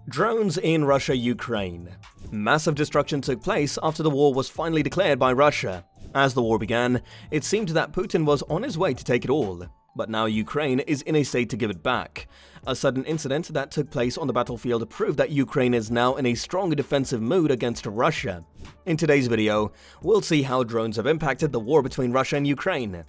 Drones in Russia-Ukraine. Massive destruction took place after the war was finally declared by Russia. As the war began, it seemed that Putin was on his way to take it all. But now Ukraine is in a state to give it back. A sudden incident that took place on the battlefield proved that Ukraine is now in a strong defensive mood against Russia. In today's video, we'll see how drones have impacted the war between Russia and Ukraine.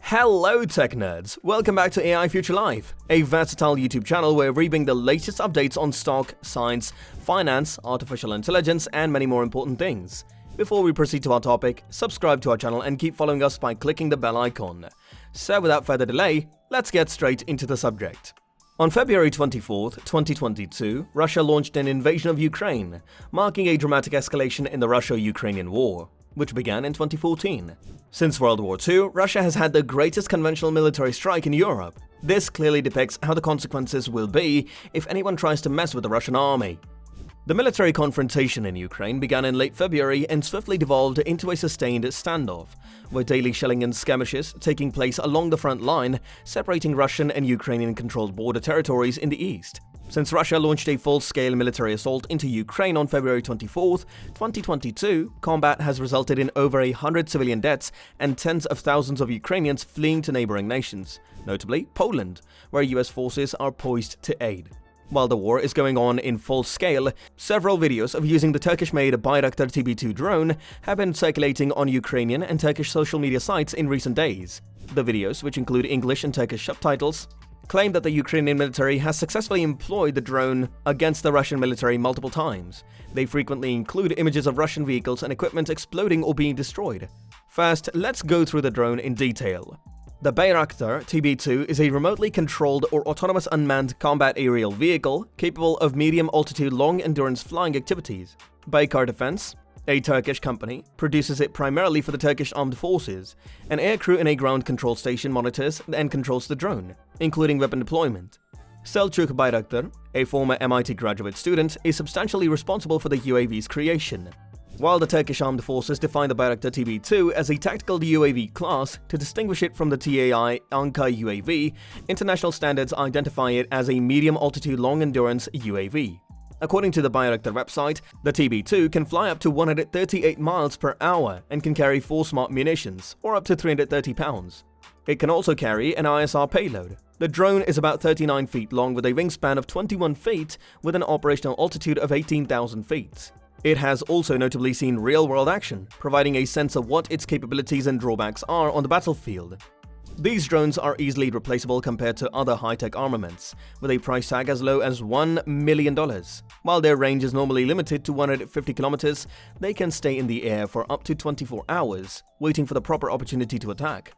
Hello tech nerds, welcome back to AI Future Life, a versatile YouTube channel where we bring the latest updates on stock, science, finance, artificial intelligence, and many more important things. Before we proceed to our topic, subscribe to our channel and keep following us by clicking the bell icon. So without further delay, let's get straight into the subject. On February 24, 2022, Russia launched an invasion of Ukraine, marking a dramatic escalation in the Russo-Ukrainian War, which began in 2014. Since World War II, Russia has had the greatest conventional military strike in Europe. This clearly depicts how the consequences will be if anyone tries to mess with the Russian army. The military confrontation in Ukraine began in late February and swiftly devolved into a sustained standoff, with daily shelling and skirmishes taking place along the front line, separating Russian and Ukrainian-controlled border territories in the east. Since Russia launched a full-scale military assault into Ukraine on February 24, 2022, combat has resulted in over 100 civilian deaths and tens of thousands of Ukrainians fleeing to neighboring nations, notably Poland, where US forces are poised to aid. While the war is going on in full scale, several videos of using the Turkish-made Bayraktar TB2 drone have been circulating on Ukrainian and Turkish social media sites in recent days. The videos, which include English and Turkish subtitles, claim that the Ukrainian military has successfully employed the drone against the Russian military multiple times. They frequently include images of Russian vehicles and equipment exploding or being destroyed. First, let's go through the drone in detail. The Bayraktar TB2 is a remotely controlled or autonomous unmanned combat aerial vehicle capable of medium-altitude long-endurance flying activities. Baykar Defense, a Turkish company, produces it primarily for the Turkish armed forces. An aircrew in a ground control station monitors and controls the drone, including weapon deployment. Selçuk Bayraktar, a former MIT graduate student, is substantially responsible for the UAV's creation. While the Turkish armed forces define the Bayraktar TB2 as a tactical UAV class to distinguish it from the TAI Anka UAV, international standards identify it as a medium-altitude long-endurance UAV. According to the Bayraktar website, the TB2 can fly up to 138 miles per hour and can carry 4 smart munitions, or up to 330 pounds. It can also carry an ISR payload. The drone is about 39 feet long with a wingspan of 21 feet with an operational altitude of 18,000 feet. It has also notably seen real-world action, providing a sense of what its capabilities and drawbacks are on the battlefield. These drones are easily replaceable compared to other high-tech armaments, with a price tag as low as $1 million. While their range is normally limited to 150 kilometers, they can stay in the air for up to 24 hours, waiting for the proper opportunity to attack.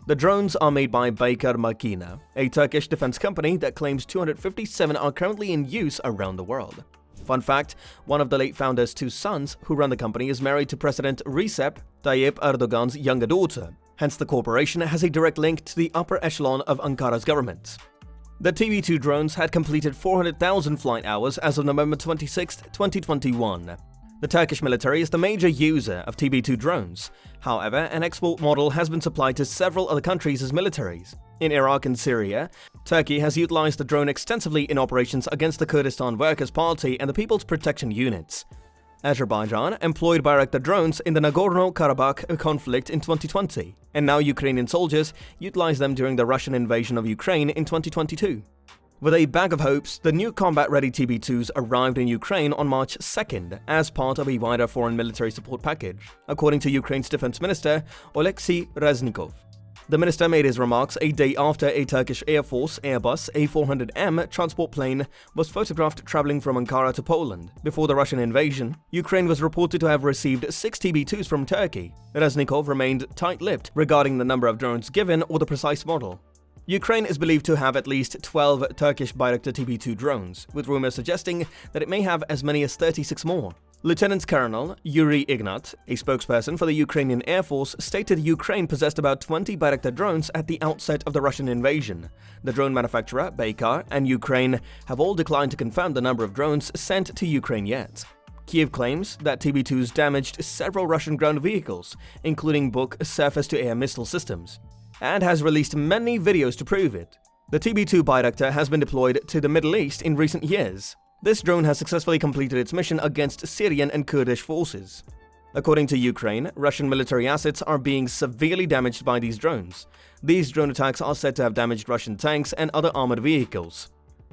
The drones are made by Baykar Makina, a Turkish defense company that claims 257 are currently in use around the world. Fun fact, one of the late founder's 2 sons who run the company is married to President Recep Tayyip Erdogan's younger daughter. Hence, the corporation has a direct link to the upper echelon of Ankara's government. The TB2 drones had completed 400,000 flight hours as of November 26, 2021. The Turkish military is the major user of TB2 drones. However, an export model has been supplied to several other countries as militaries. In Iraq and Syria, Turkey has utilized the drone extensively in operations against the Kurdistan Workers' Party and the People's Protection Units. Azerbaijan employed Bayraktar drones in the Nagorno-Karabakh conflict in 2020, and now Ukrainian soldiers utilize them during the Russian invasion of Ukraine in 2022. With a bag of hopes, the new combat-ready TB2s arrived in Ukraine on March 2nd as part of a wider foreign military support package, according to Ukraine's defense minister Oleksiy Reznikov. The minister made his remarks a day after a Turkish Air Force Airbus A400M transport plane was photographed traveling from Ankara to Poland. Before the Russian invasion, Ukraine was reported to have received 6 TB2s from Turkey. Reznikov remained tight-lipped regarding the number of drones given or the precise model. Ukraine is believed to have at least 12 Turkish Bayraktar TB2 drones, with rumors suggesting that it may have as many as 36 more. Lieutenant Colonel Yuri Ignat, a spokesperson for the Ukrainian Air Force, stated Ukraine possessed about 20 Bayraktar drones at the outset of the Russian invasion. The drone manufacturer, Baykar, and Ukraine have all declined to confirm the number of drones sent to Ukraine yet. Kiev claims that TB2s damaged several Russian ground vehicles, including Buk surface-to-air missile systems, and has released many videos to prove it. The TB2 Bayraktar has been deployed to the Middle East in recent years. This drone has successfully completed its mission against Syrian and Kurdish forces. According to Ukraine, Russian military assets are being severely damaged by these drones. These drone attacks are said to have damaged Russian tanks and other armored vehicles.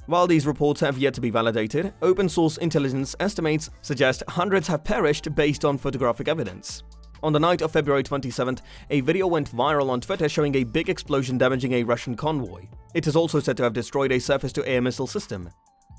While these reports have yet to be validated, open-source intelligence estimates suggest hundreds have perished based on photographic evidence. On the night of February 27th, a video went viral on Twitter showing a big explosion damaging a Russian convoy. It is also said to have destroyed a surface-to-air missile system.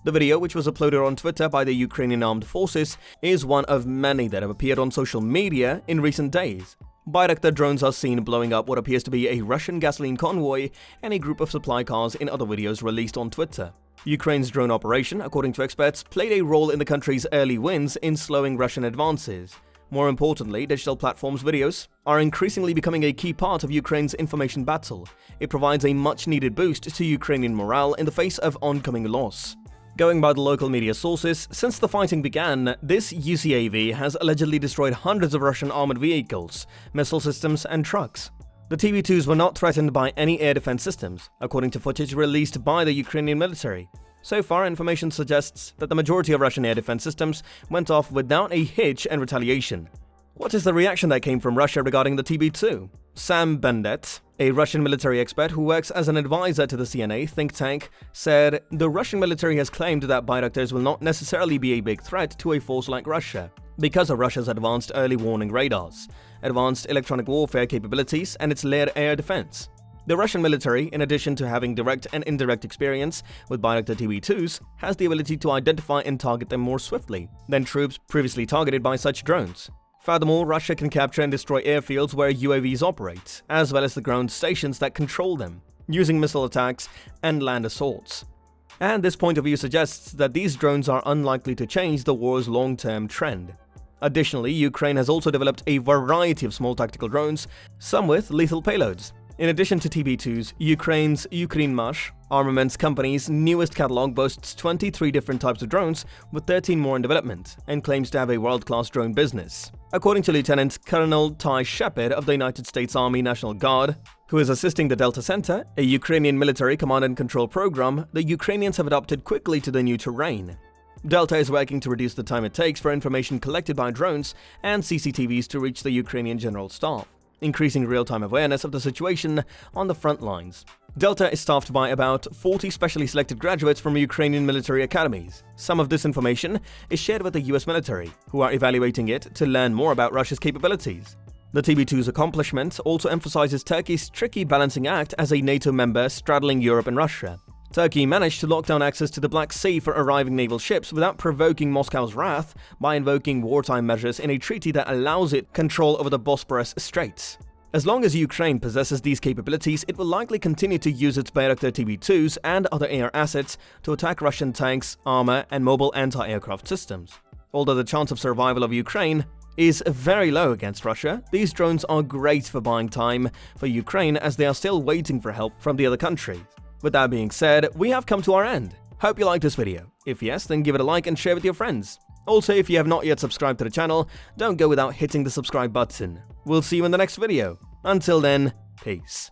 The video, which was uploaded on Twitter by the Ukrainian armed forces, is one of many that have appeared on social media in recent days. Bayraktar drones are seen blowing up what appears to be a Russian gasoline convoy and a group of supply cars in other videos released on Twitter. Ukraine's drone operation, according to experts, played a role in the country's early wins in slowing Russian advances. More importantly, digital platforms videos are increasingly becoming a key part of Ukraine's information battle. It provides a much-needed boost to Ukrainian morale in the face of oncoming loss. Going by the local media sources, since the fighting began, this UCAV has allegedly destroyed hundreds of Russian armored vehicles, missile systems, and trucks. The TB2s were not threatened by any air defense systems, according to footage released by the Ukrainian military. So far, information suggests that the majority of Russian air defense systems went off without a hitch and retaliation. What is the reaction that came from Russia regarding the TB2? Sam Bendet, a Russian military expert who works as an advisor to the CNA think tank, said, "The Russian military has claimed that Bayraktars will not necessarily be a big threat to a force like Russia because of Russia's advanced early warning radars, advanced electronic warfare capabilities, and its layered air defense." The Russian military, in addition to having direct and indirect experience with Bayraktar TB2s, has the ability to identify and target them more swiftly than troops previously targeted by such drones. Furthermore, Russia can capture and destroy airfields where UAVs operate, as well as the ground stations that control them, using missile attacks and land assaults. And this point of view suggests that these drones are unlikely to change the war's long-term trend. Additionally, Ukraine has also developed a variety of small tactical drones, some with lethal payloads. In addition to TB2s, Ukraine's Ukrinmash armaments company's newest catalog boasts 23 different types of drones, with 13 more in development, and claims to have a world-class drone business. According to Lieutenant Colonel Ty Shepard of the United States Army National Guard, who is assisting the Delta Center, a Ukrainian military command and control program, the Ukrainians have adapted quickly to the new terrain. Delta is working to reduce the time it takes for information collected by drones and CCTVs to reach the Ukrainian General Staff, increasing real-time awareness of the situation on the front lines. Delta is staffed by about 40 specially selected graduates from Ukrainian military academies. Some of this information is shared with the US military, who are evaluating it to learn more about Russia's capabilities. The TB2's accomplishment also emphasizes Turkey's tricky balancing act as a NATO member straddling Europe and Russia. Turkey managed to lock down access to the Black Sea for arriving naval ships without provoking Moscow's wrath by invoking wartime measures in a treaty that allows it control over the Bosporus Straits. As long as Ukraine possesses these capabilities, it will likely continue to use its Bayraktar TB2s and other air assets to attack Russian tanks, armor, and mobile anti-aircraft systems. Although the chance of survival of Ukraine is very low against Russia, these drones are great for buying time for Ukraine as they are still waiting for help from the other countries. With that being said, we have come to our end. Hope you liked this video. If yes, then give it a like and share with your friends. Also, if you have not yet subscribed to the channel, don't go without hitting the subscribe button. We'll see you in the next video. Until then, peace.